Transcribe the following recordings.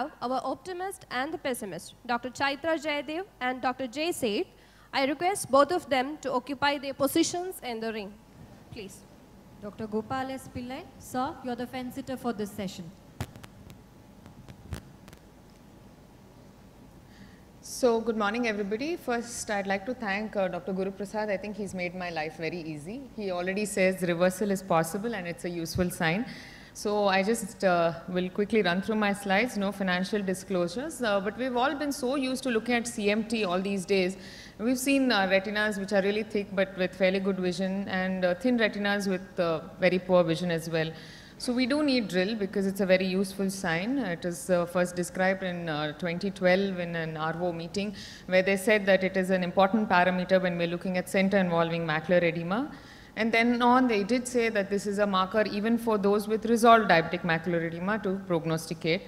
have our optimist and the pessimist, Dr. Chaitra Jayadev and Dr. Jay Seth. I request both of them to occupy their positions in the ring. Please. Dr. Gopal S. Pillai, sir, you're the fence sitter for this session. So, good morning everybody. First, I'd like to thank Dr. Guru Prasad. I think he's made my life very easy. He already says reversal is possible and it's a useful sign. So, I just will quickly run through my slides, no financial disclosures, but we've all been so used to looking at CMT all these days. We've seen retinas which are really thick but with fairly good vision, and thin retinas with very poor vision as well. So we do need drill because it's a very useful sign. It is first described in 2012 in an RVO meeting where they said that it is an important parameter when we're looking at center involving macular edema. And then on, they did say that this is a marker even for those with resolved diabetic macular edema to prognosticate.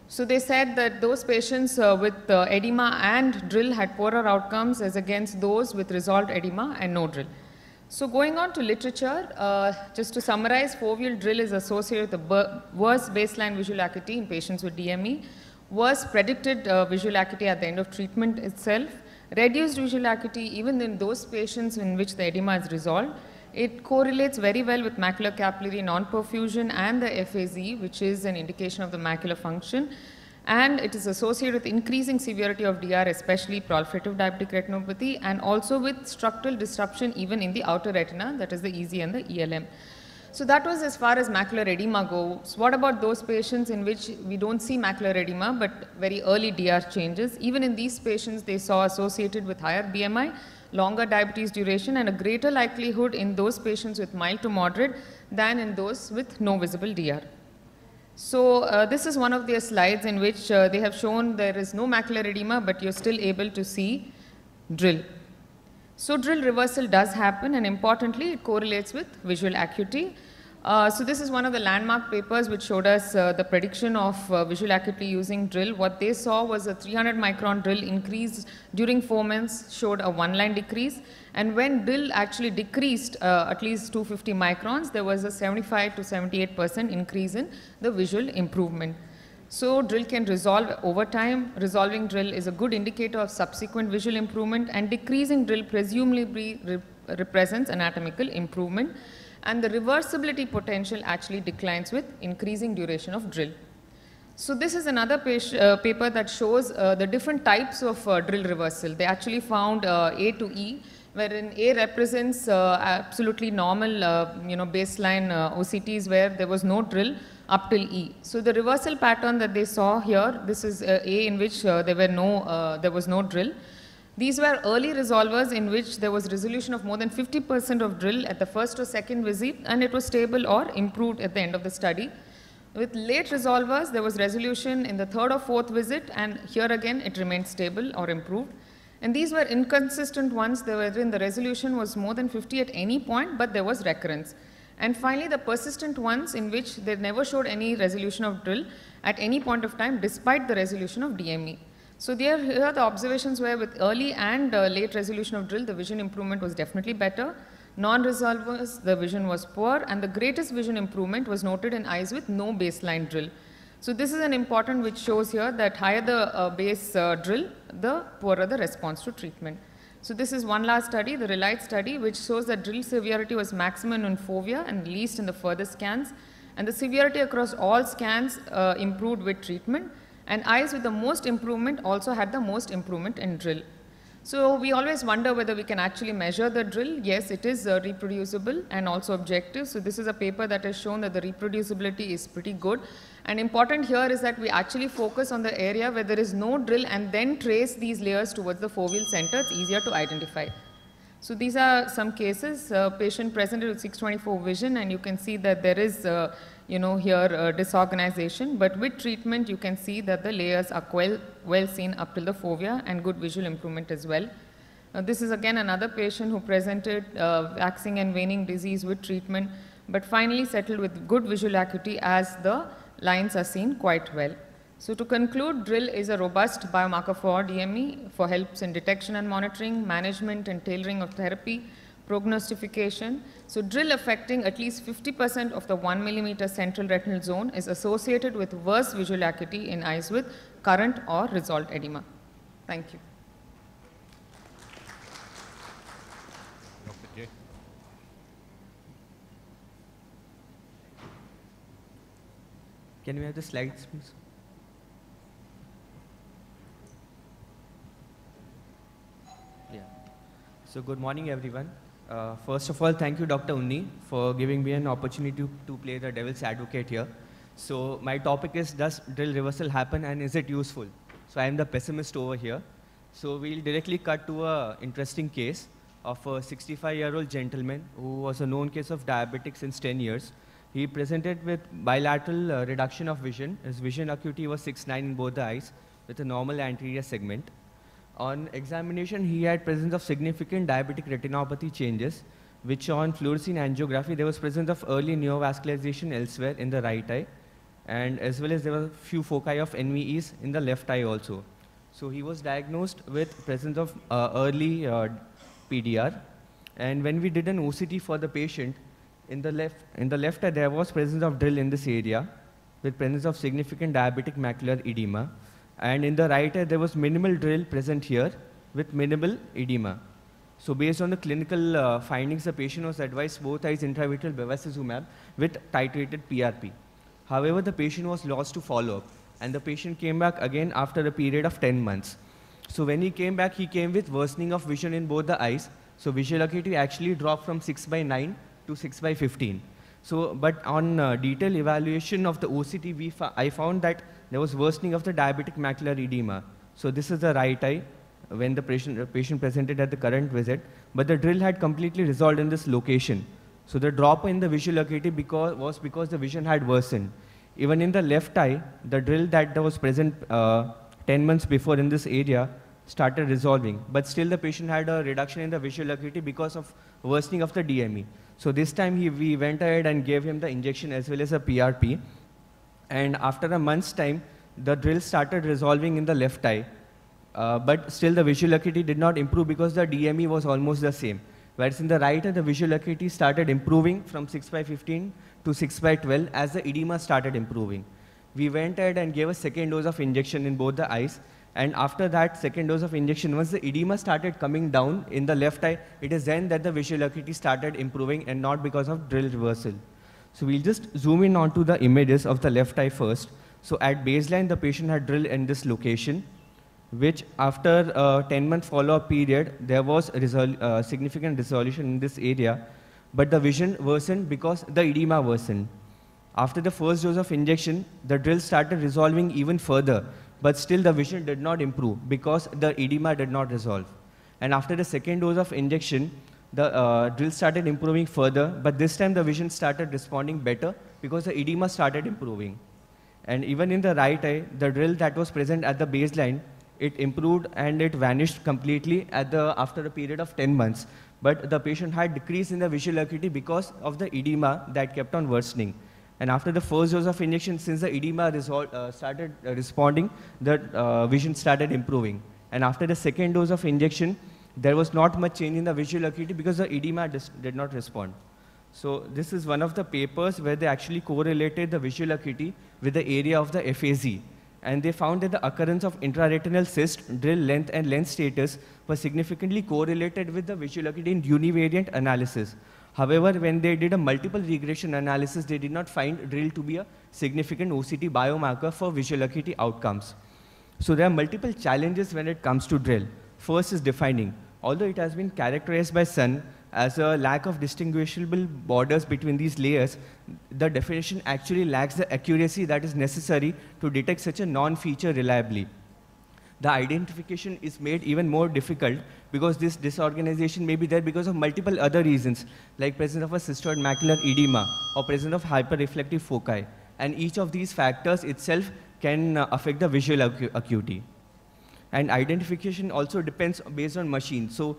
So they said that those patients with edema and drill had poorer outcomes as against those with resolved edema and no drill. So going on to literature, just to summarize, foveal drill is associated with a worse baseline visual acuity in patients with DME, worse predicted visual acuity at the end of treatment itself, reduced visual acuity even in those patients in which the edema is resolved. It correlates very well with macular capillary non-perfusion and the FAZ, which is an indication of the macular function. And it is associated with increasing severity of DR, especially proliferative diabetic retinopathy, and also with structural disruption even in the outer retina, that is the EZ and the ELM. So that was as far as macular edema goes. What about those patients in which we don't see macular edema but very early DR changes? Even in these patients, they saw associated with higher BMI, longer diabetes duration, and a greater likelihood in those patients with mild to moderate than in those with no visible DR. So this is one of their slides in which they have shown there is no macular edema, but you're still able to see drill. So drill reversal does happen, and importantly, it correlates with visual acuity. So this is one of the landmark papers which showed us the prediction of visual acuity using drill. What they saw was a 300 micron drill increase during 4 months, showed a 1-line decrease. And when drill actually decreased at least 250 microns, there was a 75 to 78% increase in the visual improvement. So drill can resolve over time. Resolving drill is a good indicator of subsequent visual improvement, and decreasing drill presumably represents anatomical improvement. And the reversibility potential actually declines with increasing duration of drill. So this is another paper that shows the different types of drill reversal. They actually found A to E, wherein A represents absolutely normal baseline OCTs where there was no drill up till E. So the reversal pattern that they saw here, this is A in which there was no drill. These were early resolvers in which there was resolution of more than 50% of drill at the first or second visit, and it was stable or improved at the end of the study. With late resolvers, there was resolution in the third or fourth visit, and here again it remained stable or improved. And these were inconsistent ones, wherein the resolution was more than 50 at any point, but there was recurrence. And finally, the persistent ones in which they never showed any resolution of drill at any point of time despite the resolution of DME. So here the observations were with early and late resolution of drill, the vision improvement was definitely better. Non-resolvers, the vision was poor, and the greatest vision improvement was noted in eyes with no baseline drill. So this is an important which shows here that higher the base drill, the poorer the response to treatment. So this is one last study, the RELITE study, which shows that drill severity was maximum in fovea and least in the further scans. And the severity across all scans improved with treatment. And eyes with the most improvement also had the most improvement in drill. So we always wonder whether we can actually measure the drill. Yes, it is reproducible and also objective. So this is a paper that has shown that the reproducibility is pretty good. And important here is that we actually focus on the area where there is no drill and then trace these layers towards the foveal center. It's easier to identify. So these are some cases. Patient presented with 624 vision, and you can see that there is here disorganization, but with treatment you can see that the layers are well seen up till the fovea and good visual improvement as well. This is again another patient who presented waxing and waning disease with treatment, but finally settled with good visual acuity as the lines are seen quite well. So to conclude, drill is a robust biomarker for DME, for helps in detection and monitoring, management and tailoring of therapy, Prognostication. So drill affecting at least 50% of the 1 millimeter central retinal zone is associated with worse visual acuity in eyes with current or resolved edema. Thank you. Dr. J. Can we have the slides, please? Yeah. So good morning, everyone. First of all, thank you, Dr. Unni, for giving me an opportunity to play the devil's advocate here. So my topic is, does drill reversal happen and is it useful? So I am the pessimist over here. So we'll directly cut to an interesting case of a 65-year-old gentleman who was a known case of diabetic since 10 years. He presented with bilateral reduction of vision. His vision acuity was 6/9 in both the eyes with a normal anterior segment. On examination, he had presence of significant diabetic retinopathy changes, which on fluorescein angiography, there was presence of early neovascularization elsewhere in the right eye, and as well as there were few foci of NVEs in the left eye also. So he was diagnosed with presence of early PDR, and when we did an OCT for the patient, in the left eye, there was presence of drill in this area with presence of significant diabetic macular edema. And in the right eye, there was minimal drill present here with minimal edema. So based on the clinical findings, the patient was advised both eyes intravitreal bevacizumab with titrated PRP. However, the patient was lost to follow-up, and the patient came back again after a period of 10 months. So when he came back, he came with worsening of vision in both the eyes. So visual acuity actually dropped from 6/9 to 6/15. So, but on detailed evaluation of the OCT, I found that there was worsening of the diabetic macular edema. So this is the right eye when the patient presented at the current visit, but the drill had completely resolved in this location. So the drop in the visual acuity was because the vision had worsened. Even in the left eye, the drill that was present 10 months before in this area started resolving, but still the patient had a reduction in the visual acuity because of worsening of the DME. So this time we went ahead and gave him the injection as well as a PRP. And after a month's time, the drill started resolving in the left eye. But still the visual acuity did not improve because the DME was almost the same. Whereas in the right eye, the visual acuity started improving from 6/15 to 6/12 as the edema started improving. We went ahead and gave a second dose of injection in both the eyes. And after that second dose of injection, once the edema started coming down in the left eye, it is then that the visual acuity started improving and not because of drill reversal. So we'll just zoom in onto the images of the left eye first. So at baseline, the patient had drill in this location, which after a 10-month follow-up period, there was significant resolution in this area, but the vision worsened because the edema worsened. After the first dose of injection, the drill started resolving even further, but still the vision did not improve because the edema did not resolve. And after the second dose of injection, the drill started improving further, but this time the vision started responding better because the edema started improving. And even in the right eye, the drill that was present at the baseline, it improved and it vanished completely after a period of 10 months. But the patient had decrease in the visual acuity because of the edema that kept on worsening. And after the first dose of injection, since the edema started responding, the vision started improving. And after the second dose of injection, there was not much change in the visual acuity because the edema did not respond. So this is one of the papers where they actually correlated the visual acuity with the area of the FAZ. And they found that the occurrence of intraretinal cyst, drill length, and lens status was significantly correlated with the visual acuity in univariate analysis. However, when they did a multiple regression analysis, they did not find drill to be a significant OCT biomarker for visual acuity outcomes. So there are multiple challenges when it comes to drill. First is defining. Although it has been characterized by Sun as a lack of distinguishable borders between these layers, the definition actually lacks the accuracy that is necessary to detect such a non-feature reliably. The identification is made even more difficult because this disorganization may be there because of multiple other reasons, like presence of a cystoid macular edema or presence of hyperreflective foci. And each of these factors itself can affect the visual acuity. And identification also depends based on machine. So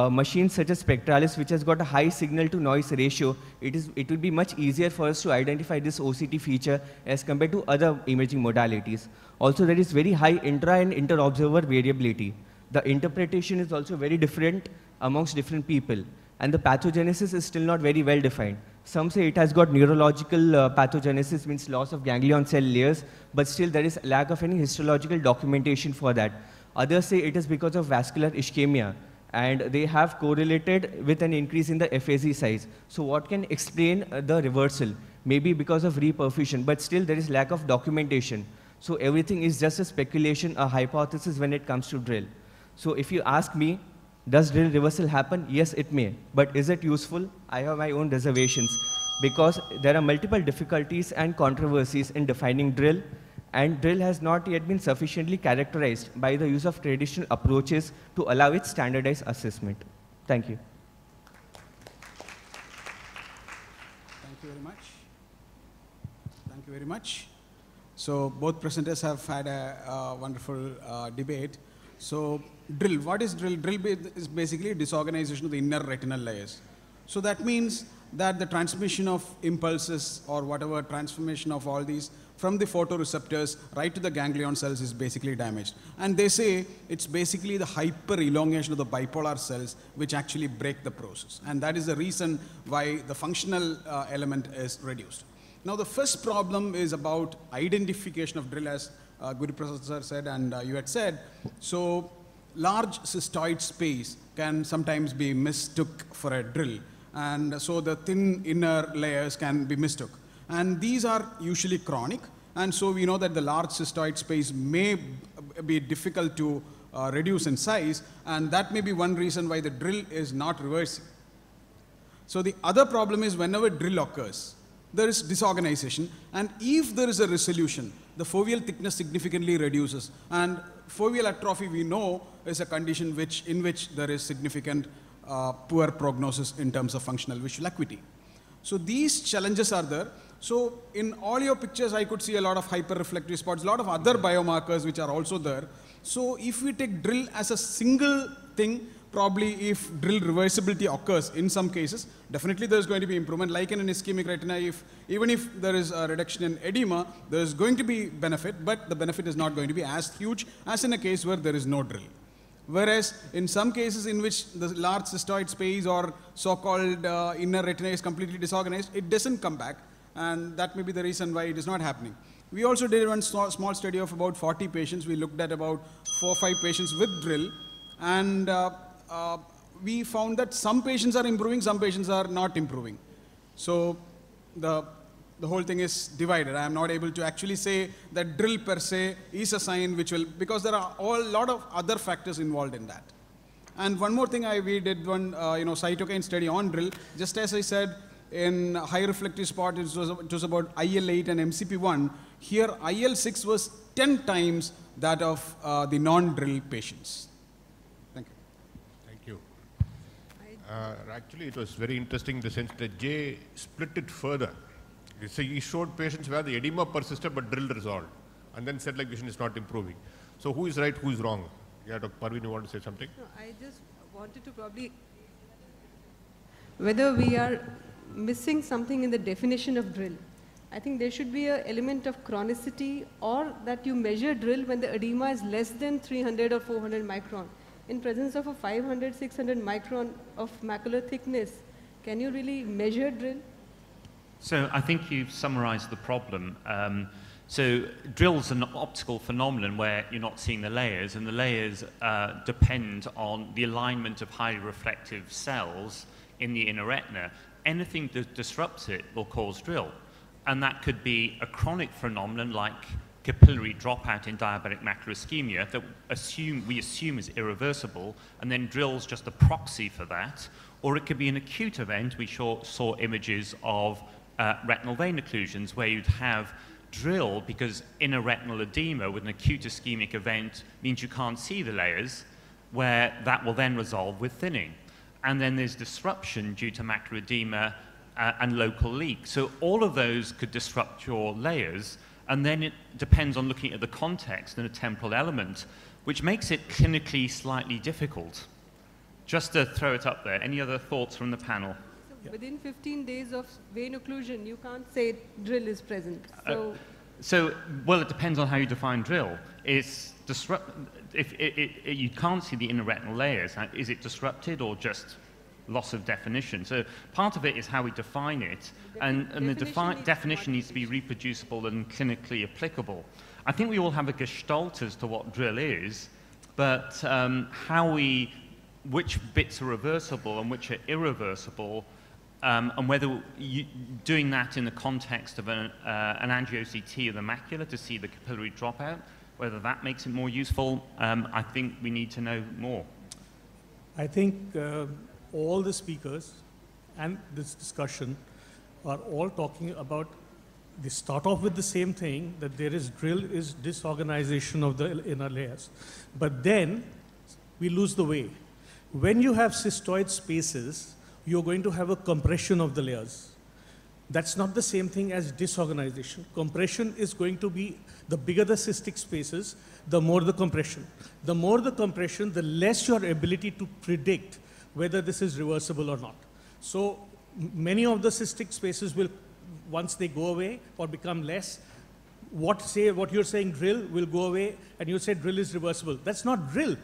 machines such as Spectralis, which has got a high signal to noise ratio, it will be much easier for us to identify this OCT feature as compared to other imaging modalities. Also, there is very high intra and inter-observer variability. The interpretation is also very different amongst different people. and the pathogenesis is still not very well defined. Some say it has got neurological pathogenesis, means loss of ganglion cell layers, but still there is lack of any histological documentation for that. Others say it is because of vascular ischemia, and they have correlated with an increase in the FAZ size. So what can explain the reversal? Maybe because of reperfusion, but still there is lack of documentation. So everything is just a speculation, a hypothesis when it comes to drill. So if you ask me, does drill reversal happen? Yes, it may. But is it useful? I have my own reservations, because there are multiple difficulties and controversies in defining drill, and drill has not yet been sufficiently characterized by the use of traditional approaches to allow its standardized assessment. Thank you. Thank you very much. Thank you very much. So both presenters have had a wonderful debate. So drill, what is drill? Drill is basically disorganization of the inner retinal layers. So that means that the transmission of impulses or whatever transformation of all these from the photoreceptors right to the ganglion cells is basically damaged. And they say it's basically the hyper elongation of the bipolar cells which actually break the process. And that is the reason why the functional element is reduced. Now the first problem is about identification of drill, as Guru Prasad sir said and you had said. So large cystoid space can sometimes be mistook for a drill. And so the thin inner layers can be mistook. And these are usually chronic. And so we know that the large cystoid space may be difficult to reduce in size. And that may be one reason why the drill is not reversing. So the other problem is whenever drill occurs, there is disorganization. And if there is a resolution, the foveal thickness significantly reduces. And foveal atrophy, we know, is a condition in which there is significant poor prognosis in terms of functional visual acuity. So these challenges are there. So in all your pictures, I could see a lot of hyperreflective spots, a lot of other biomarkers which are also there. So if we take drill as a single thing, probably if drill reversibility occurs in some cases, definitely there's going to be improvement. Like in an ischemic retina, even if there is a reduction in edema, there's going to be benefit, but the benefit is not going to be as huge as in a case where there is no drill. Whereas in some cases in which the large cystoid space or so-called inner retina is completely disorganized, it doesn't come back. And that may be the reason why it is not happening. We also did one small study of about 40 patients. We looked at about 4 or 5 patients with drill. And we found that some patients are improving, some patients are not improving. So the whole thing is divided. I am not able to actually say that drill per se is a sign which will, because there are a lot of other factors involved in that. And one more thing, we did one cytokine study on drill. Just as I said, in high reflective spot, it was about IL-8 and MCP-1. Here, IL-6 was 10 times that of the non-drill patients. Thank you. Thank you. Actually, it was very interesting in the sense that Jay split it further. So he showed patients where the edema persisted but drill resolved, and then said like vision is not improving. So who is right, who is wrong? Yeah, Dr. Parveen, you want to say something? No, I just wanted to probably, whether we are missing something in the definition of drill. I think there should be an element of chronicity, or that you measure drill when the edema is less than 300 or 400 micron. In presence of a 500, 600 micron of macular thickness, can you really measure drill? So I think you've summarized the problem. So drill's an optical phenomenon where you're not seeing the layers, and the layers depend on the alignment of highly reflective cells in the inner retina. Anything that disrupts it will cause drill. And that could be a chronic phenomenon like capillary dropout in diabetic macular ischemia that we assume is irreversible, and then drill's just a proxy for that. Or it could be an acute event. We saw images of retinal vein occlusions where you'd have drill because inner retinal edema with an acute ischemic event means you can't see the layers, where that will then resolve with thinning. And then there's disruption due to macular edema and local leak. So all of those could disrupt your layers, and then it depends on looking at the context and a temporal element, which makes it clinically slightly difficult. Just to throw it up there, any other thoughts from the panel? So within 15 days of vein occlusion, you can't say drill is present. So well, it depends on how you define drill. If you can't see the inner retinal layers, is it disrupted or just loss of definition. So part of it is how we define it, and the definition needs to be reproducible and clinically applicable. I think we all have a gestalt as to what drill is, but which bits are reversible and which are irreversible, and whether doing that in the context of an angio-OCT of the macula to see the capillary dropout, whether that makes it more useful, I think we need to know more. I think all the speakers and this discussion are all talking about, they start off with the same thing, that drill is disorganization of the inner layers. But then we lose the way. When you have cystoid spaces, you're going to have a compression of the layers. That's not the same thing as disorganization. Compression is going to be, the bigger the cystic spaces, the more the compression. The more the compression, the less your ability to predict whether this is reversible or not. So many of the cystic spaces will, once they go away or become less, what you're saying drill will go away, and you say drill is reversible. That's not drill.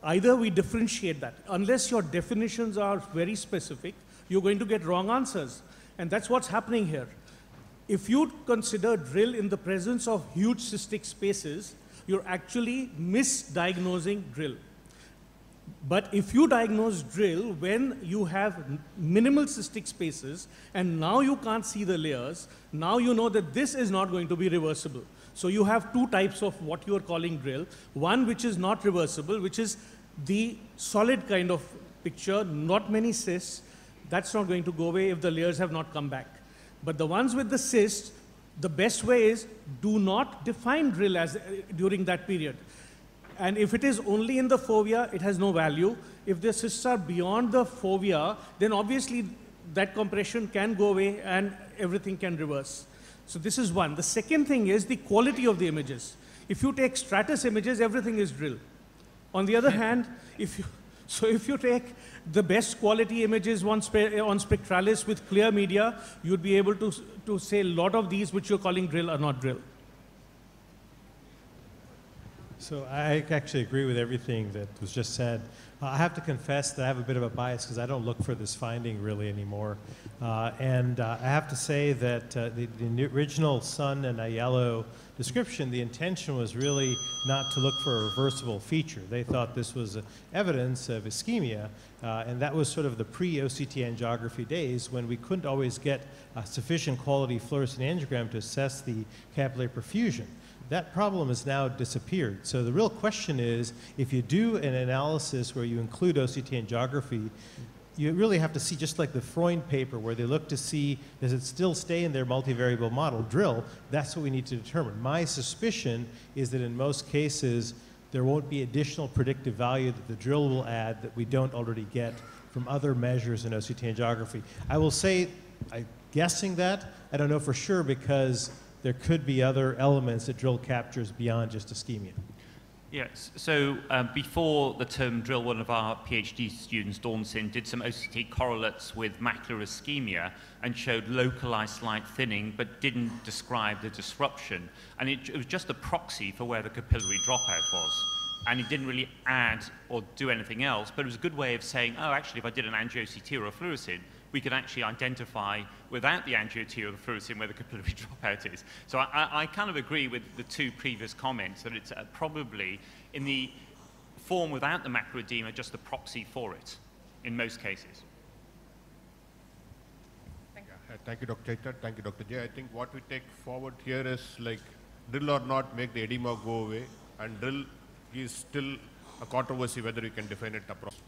Either we differentiate that. Unless your definitions are very specific, you're going to get wrong answers. And that's what's happening here. If you consider drill in the presence of huge cystic spaces, you're actually misdiagnosing drill. But if you diagnose drill when you have minimal cystic spaces and now you can't see the layers, now you know that this is not going to be reversible. So you have two types of what you are calling drill. One which is not reversible, which is the solid kind of picture, not many cysts. That's not going to go away if the layers have not come back. But the ones with the cysts, the best way is do not define drill as during that period. And if it is only in the fovea, it has no value. If the cysts are beyond the fovea, then obviously that compression can go away and everything can reverse. So this is one. The second thing is the quality of the images. If you take stratus images, everything is drill. On the other hand, if you take the best quality images on Spectralis with clear media, you'd be able to say a lot of these which you're calling drill are not drill. So I actually agree with everything that was just said. I have to confess that I have a bit of a bias because I don't look for this finding really anymore. And I have to say that the original Sun and Aiello description, the intention was really not to look for a reversible feature. They thought this was evidence of ischemia, and that was sort of the pre-OCT angiography days when we couldn't always get a sufficient quality fluorescein angiogram to assess the capillary perfusion. That problem has now disappeared. So the real question is, if you do an analysis where you include OCT angiography, you really have to see, just like the Freund paper where they look to see, does it still stay in their multivariable model drill? That's what we need to determine. My suspicion is that in most cases, there won't be additional predictive value that the drill will add that we don't already get from other measures in OCT angiography. I will say, I'm guessing that. I don't know for sure because there could be other elements that drill captures beyond just ischemia. Yes, so before the term drill, one of our PhD students, Dawn Sin, did some OCT correlates with macular ischemia and showed localized slight thinning, but didn't describe the disruption. And it was just a proxy for where the capillary dropout was. And it didn't really add or do anything else, but it was a good way of saying, oh, actually, if I did an angio-OCT or a fluorescein, we could actually identify, without the angio-OCT or the fluorescein, where the capillary dropout is. So I kind of agree with the two previous comments that it's probably, in the form without the macular edema, just a proxy for it, in most cases. Thank you, Dr. Chaitra. Thank you, Dr. Jay. I think what we take forward here is like drill or not, make the edema go away, and drill is still a controversy whether you can define it appropriately.